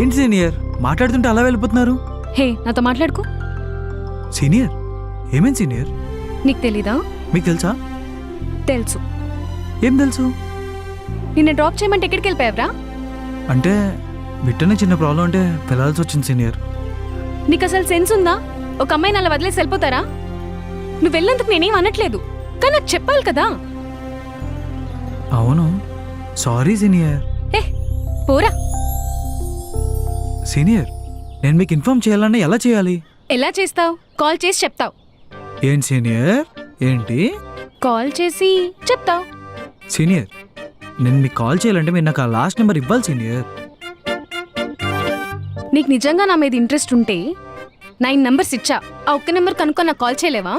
ఏంటి సీనియర్ మాట్లాడుతుంటే అలా వెళ్ళిపోతున్నారు? హే, నాతో మాట్లాడుకో. సీనియర్ ఏమేం సీనియర్? నీకు తెలీదా? మీకు తెలుసా? తెలుసు. ఏం తెలుసు? నిన్న డ్రాప్ చేయమంటే ఎక్కడికి వెళ్ళిపోయావరా? అంటే బిట్టనే చిన్న ప్రాబ్లం అంటే పిలాల్సి వచ్చింది సీనియర్. నీకు అసలు సెన్స్ ఉందా? ఒక అమ్మాయిని అలా వదిలేసి వెళ్ళిపోతారా? నువ్వు వెళ్ళేందుకు నేనేం అనట్లేదు, కానీ నాకు చెప్పాలి కదా. అవును, సారీ సీనియర్. ఏ పోరా. సీనియర్ నేను మీకు ఇన్ఫార్మ్ చేయాలన్నా ఎలా చేయాలి? ఎలా చేస్తావు? కాల్ చేసి చెప్తావు. ఏంటి సీనియర్? ఏంటి కాల్ చేసి చెప్తావు? సీనియర్ నేను మీకు కాల్ చేయాలంటే మీరు నాకు ఆ లాస్ట్ నెంబర్ ఇవ్వాలి సీనియర్. నీకు నిజంగా నా మీద ఇంట్రెస్ట్ ఉంటే 9 నంబర్స్ ఇచ్చా, ఆ ఒక్క నెంబర్ కనుక్కో నాకు కాల్ చేయలేవా?